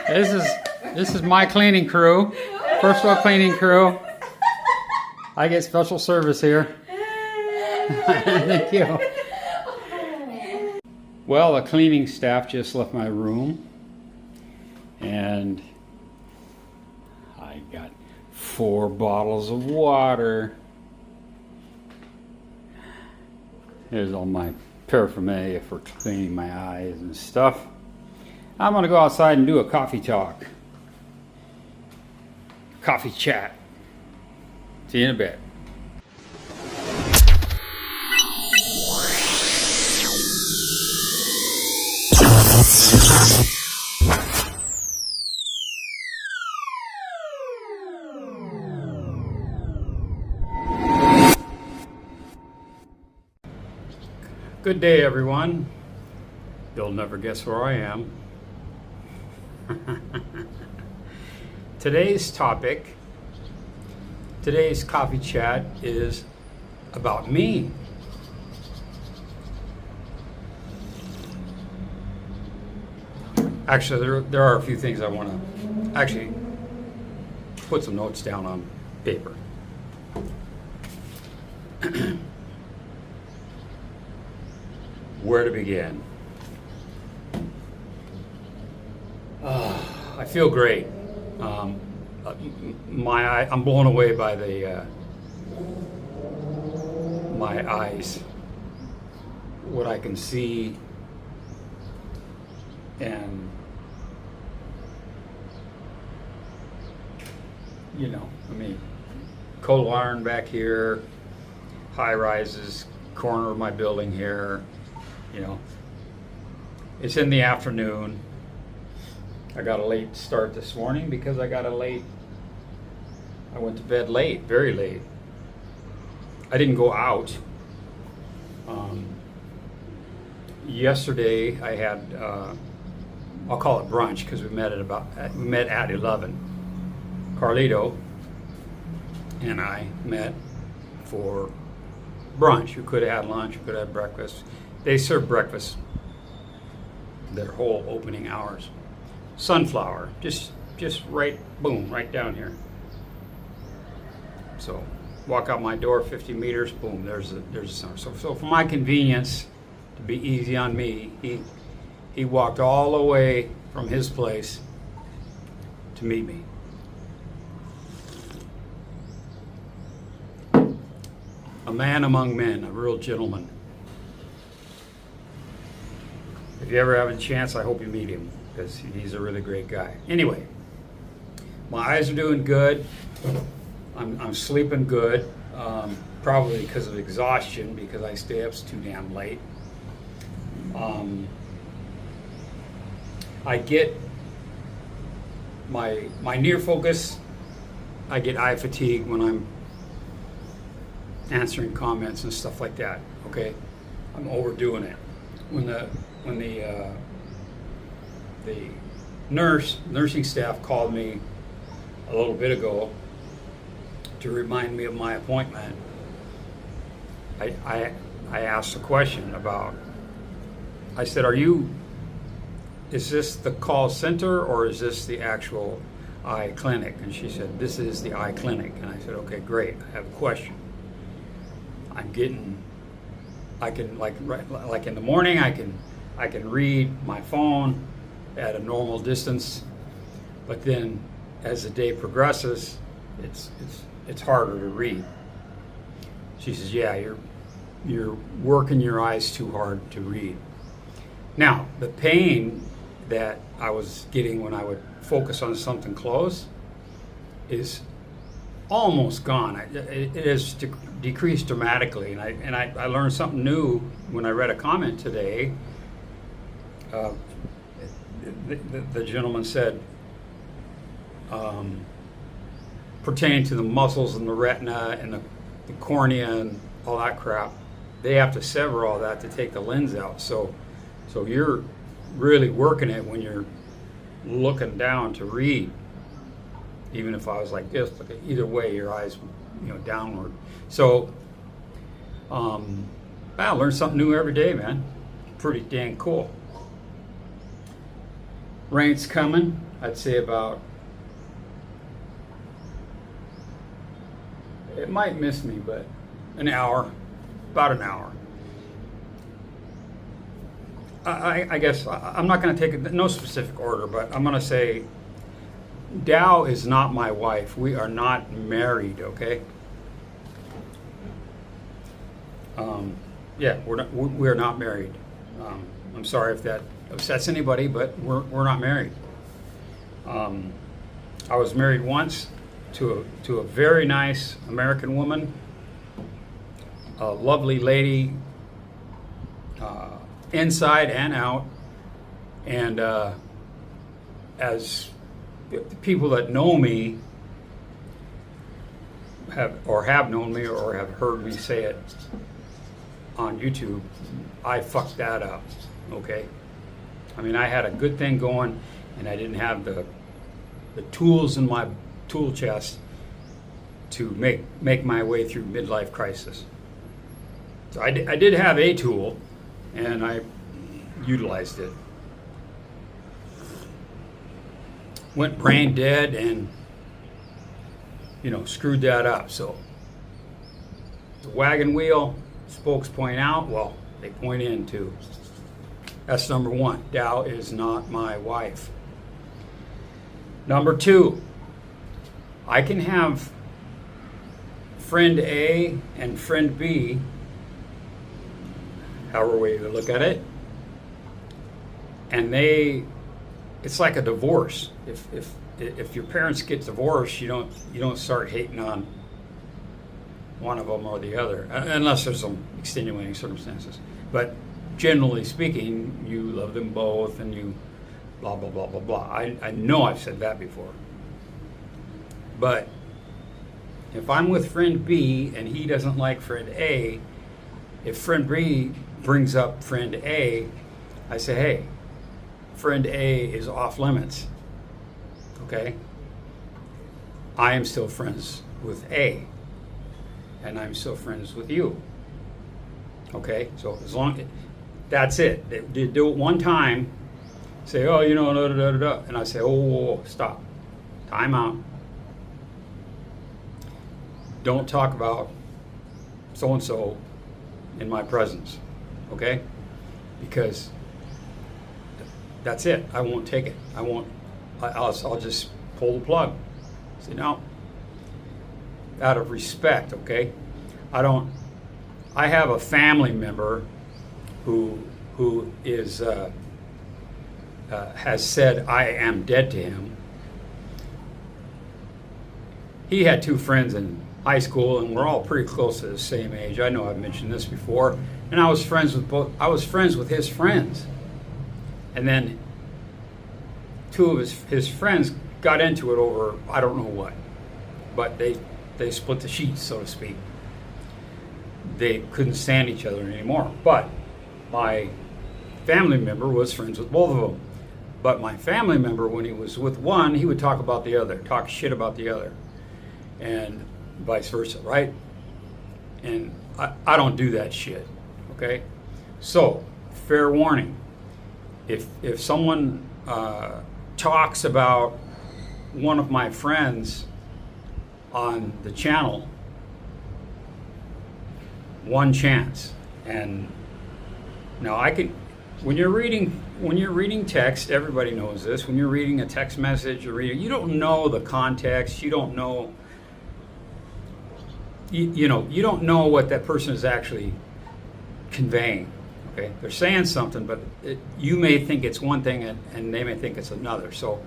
This is my cleaning crew. First of all, cleaning crew. I get special service here. Thank you. Well, the cleaning staff just left my room, and I got 4 bottles of water. Here's all my paraphernalia for cleaning my eyes and stuff. I'm gonna go outside and do a coffee talk. Coffee chat. See you in a bit. Good day, everyone. You'll never guess where I am. Today's topic, today's coffee chat is about me. Actually, there are a few things I want to actually put some notes down on paper. Where to begin? I feel great. I'm blown away by my eyes, what I can see, and you know, I mean, cold iron back here, high rises, corner of my building here. You know, it's in the afternoon. I got a late start this morning because I went to bed late, very late. I didn't go out. Yesterday I had, I'll call it brunch because we met at 11. Carlito and I met for brunch. We could have had lunch, we could have had breakfast. They serve breakfast their whole opening hours. Sunflower, just right, boom, right down here. So walk out my door 50 meters, boom, there's a sunflower. So for my convenience, to be easy on me, he walked all the way from his place to meet me. A man among men, a real gentleman. If you ever have a chance, I hope you meet him, because he's a really great guy. Anyway, my eyes are doing good. I'm sleeping good, probably because of exhaustion, because I stay up too damn late. I get my near focus. I get eye fatigue when I'm answering comments and stuff like that. Okay, I'm overdoing it. When the nursing staff called me a little bit ago to remind me of my appointment, I asked a question about, I said, is this the call center or is this the actual eye clinic? And she said, this is the eye clinic. And I said, okay, great, I have a question. I can like in the morning, I can read my phone at a normal distance, but then as the day progresses, it's harder to read. She says, yeah, you're working your eyes too hard to read. Now, the pain that I was getting when I would focus on something close is almost gone. It has decreased dramatically, and I learned something new when I read a comment today. The gentleman said, pertaining to the muscles and the retina and the cornea and all that crap, they have to sever all that to take the lens out. So you're really working it when you're looking down to read. Even if I was like this, either way, your eyes, downward. So, I learn something new every day, man. Pretty dang cool. Rain's coming. I'd say about, it might miss me, but an hour, about an hour. I guess I'm not going to take it, no specific order, but I'm going to say Dow is not my wife. We are not married, okay? Yeah, we're not married. I'm sorry if that upsets anybody, but we're not married. I was married once to a very nice American woman, a lovely lady, inside and out, and as the people that know me have known me or have heard me say it on YouTube, I fucked that up, okay? I mean, I had a good thing going, and I didn't have the tools in my tool chest to make my way through midlife crisis. So I did have a tool, and I utilized it. Went brain dead and, screwed that up. So the wagon wheel, spokes point out, well, they point in too. That's number one. Dow is not my wife. Number two, I can have friend A and friend B, however way you look at it, and it's like a divorce. If your parents get divorced, you don't start hating on one of them or the other, unless there's some extenuating circumstances. But generally speaking, you love them both, and you blah blah blah blah blah. I know I've said that before, but if I'm with friend B and he doesn't like friend A, if friend B brings up friend A, I say, hey, friend A is off limits. Okay? I am still friends with A, and I'm still friends with you. Okay? So as long that's it. They do it one time, say, oh, da da da da da, and I say, oh, stop. Time out. Don't talk about so-and-so in my presence, okay? Because that's it. I won't take it. I'll just pull the plug. Say, no. Out of respect, okay? I have a family member who is, has said I am dead to him. He had two friends in high school, and we're all pretty close to the same age. I know I've mentioned this before, and I was friends with both. I was friends with his friends, and then two of his friends got into it over I don't know what, but they split the sheets, so to speak. They couldn't stand each other anymore. But my family member was friends with both of them. But my family member, when he was with one, he would talk about the other, talk shit about the other, and vice versa, right? And I don't do that shit, okay? So, fair warning. If someone talks about one of my friends on the channel, one chance. And now I can, when you're reading text, everybody knows this. When you're reading a text message, you don't know the context. You don't know. You don't know what that person is actually conveying. Okay, they're saying something, but you may think it's one thing, and they may think it's another. So,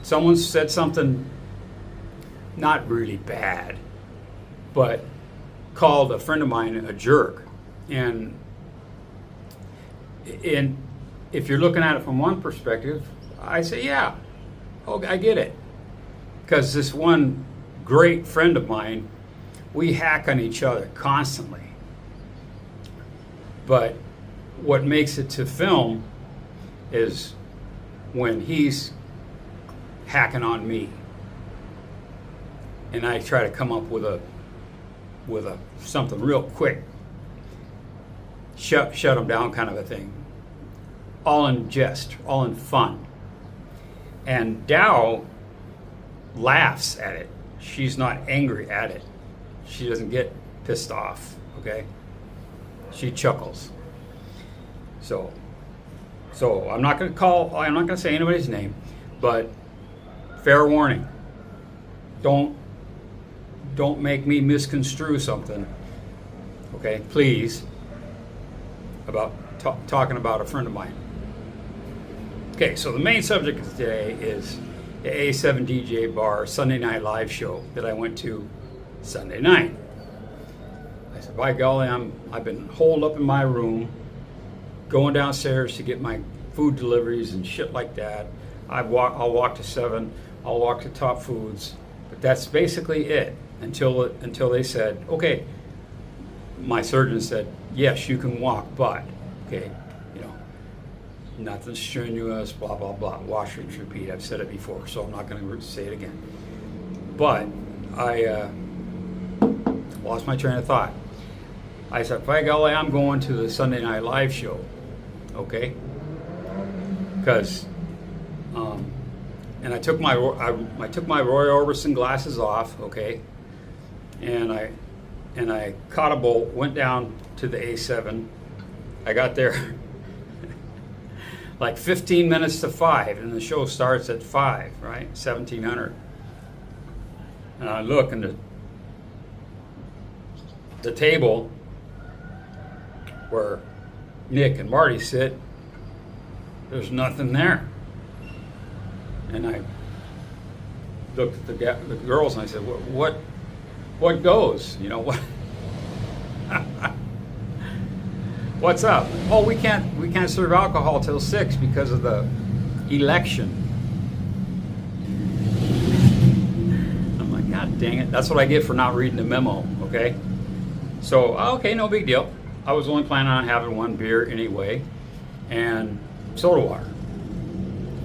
someone said something not really bad, but called a friend of mine a jerk, and if you're looking at it from one perspective, I say, yeah, oh, I get it, because this one great friend of mine, we hack on each other constantly. But what makes it to film is when he's hacking on me, and I try to come up with a something real quick, shut him down kind of a thing, all in jest, all in fun. And Dow laughs at it. She's not angry at it. She doesn't get pissed off, okay? She chuckles. So I'm not going to say anybody's name, but fair warning. Don't make me misconstrue something, okay? Please, about talking about a friend of mine. Okay, so the main subject of today is the A7 DJ Bar Sunday Night Live show that I went to Sunday night. I said, by golly, I've been holed up in my room, going downstairs to get my food deliveries and shit like that. I'll walk to 7, I'll walk to Top Foods, but that's basically it until they said, okay, my surgeon said, yes, you can walk, but, okay, nothing strenuous, blah, blah, blah, wash, rinse, repeat. I've said it before, so I'm not going to say it again. But I lost my train of thought. I said, by golly, I'm going to the Sunday Night Live show, okay? Because, and I took my Roy Orbison glasses off, okay? And I caught a bolt, went down to the A7. I got there like 15 minutes to 5, and the show starts at 5, right? 1700. And I look, and the table where Nick and Marty sit, there's nothing there. And I looked at the girls, and I said, what goes? What? What's up? Oh, we can't serve alcohol till 6 because of the election. I'm like, God dang it. That's what I get for not reading the memo, okay? So, okay, no big deal. I was only planning on having one beer anyway, and soda water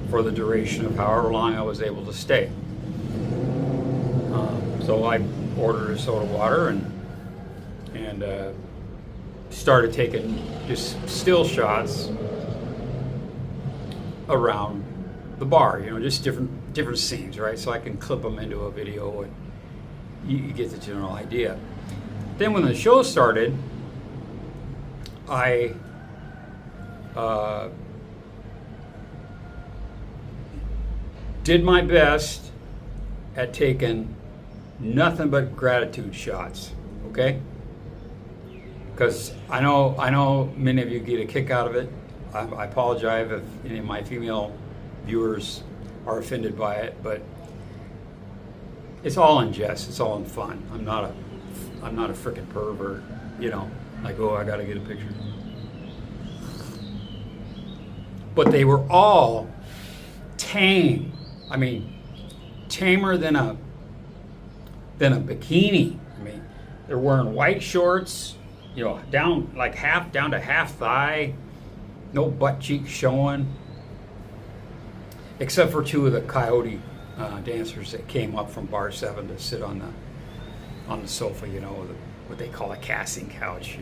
for the duration of however long I was able to stay. So I ordered a soda water and started taking just still shots around the bar, just different scenes, right? So I can clip them into a video and you get the general idea. Then when the show started, I did my best at taking nothing but gratitude shots, okay? Because I know many of you get a kick out of it. I apologize if any of my female viewers are offended by it, but it's all in jest. It's all in fun. I'm not a freaking pervert, like, oh, I got to get a picture. But they were all tame. I mean, tamer than a bikini. I mean, they're wearing white shorts, down to half thigh, no butt cheeks showing, except for 2 of the coyote dancers that came up from bar 7 to sit on the sofa, what they call a casting couch,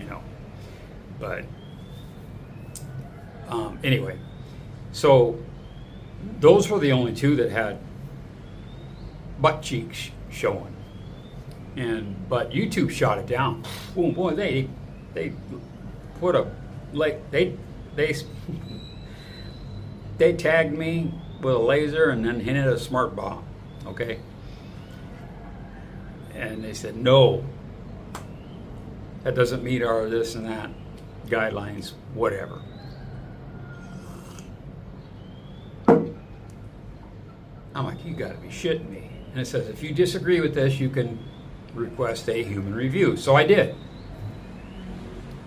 But anyway, so those were the only 2 that had butt cheeks showing. But YouTube shot it down. Boom, boy, they put a they tagged me with a laser and then hinted a smart bomb, okay? And they said, no, that doesn't meet our this and that guidelines, whatever. I'm like, you gotta be shitting me. And it says, if you disagree with this, you can request a human review. So I did.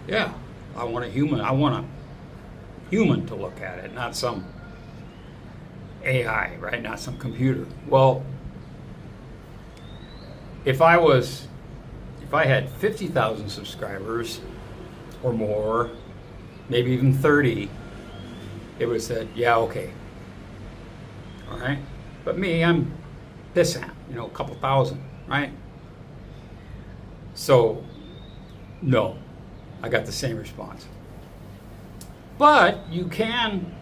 Yeah, I want a human to look at it, not some AI, right? Not some computer. Well, if I had 50,000 subscribers or more, maybe even 30, it would have said, yeah, okay. All right? But me, I'm pissant, a couple thousand, right? So, no, I got the same response. But you can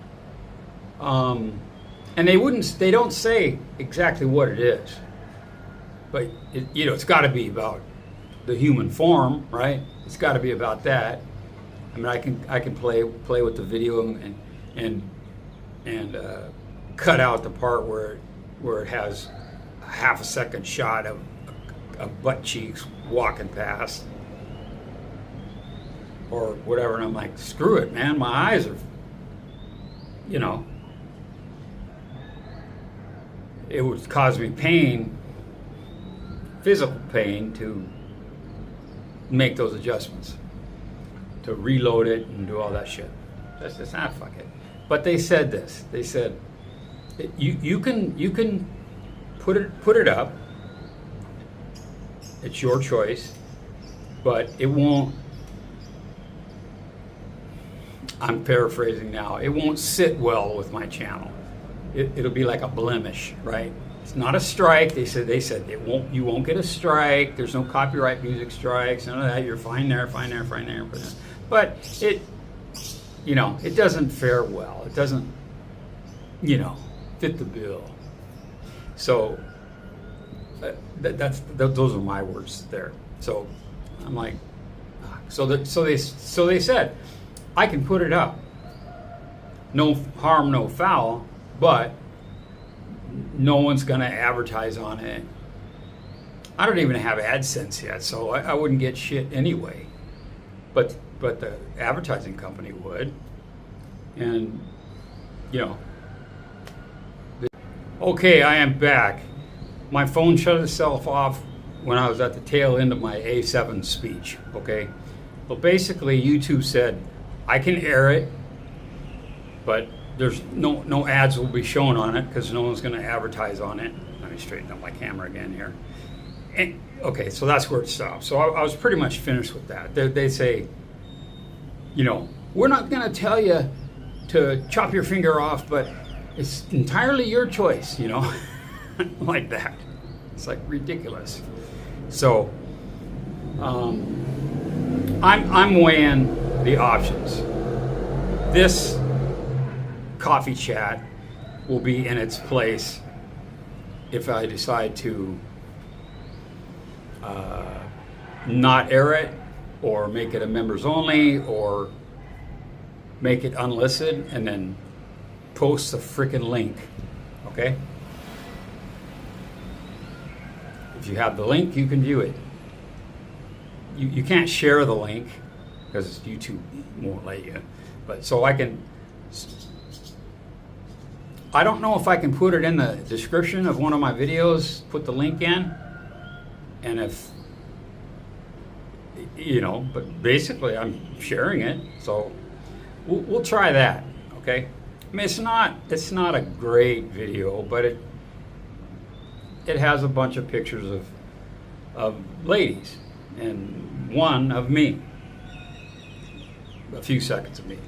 and they don't say exactly what it is, but it's got to be about the human form, right? It's got to be about that. I mean, I can play with the video and cut out the part where it has a half a second shot of butt cheeks walking past or whatever, and I'm like, screw it, man. My eyes are, it would cause me pain, physical pain, to make those adjustments, to reload it and do all that shit. That's just not fuck it. But they said this. They said you can put it up. It's your choice, but it won't. I'm paraphrasing now. It won't sit well with my channel. It'll be like a blemish, right? It's not a strike. They said it won't. You won't get a strike. There's no copyright music strikes. None of that. You're fine there. But it doesn't fare well. It doesn't, fit the bill. So those are my words there. So I'm like, so they said I can put it up. No harm, no foul, but no one's going to advertise on it. I don't even have AdSense yet, so I wouldn't get shit anyway. But the advertising company would. And, okay, I am back. My phone shut itself off when I was at the tail end of my A7 speech, okay? Well, basically, YouTube said, I can air it, but there's no ads will be shown on it because no one's going to advertise on it. Let me straighten up my camera again here. And, okay, so that's where it stopped. So I was pretty much finished with that. They say, we're not going to tell you to chop your finger off, but it's entirely your choice, like that. It's like ridiculous. So I'm weighing the options. This coffee chat will be in its place if I decide to not air it, or make it a members only, or make it unlisted and then post the freaking link. Okay? If you have the link, you can view it. You can't share the link because YouTube won't let you. But so I don't know if I can put it in the description of one of my videos, put the link in, and if, but basically I'm sharing it, so we'll try that, okay? I mean, it's not a great video, but it has a bunch of pictures of ladies, and one of me, a few seconds of me.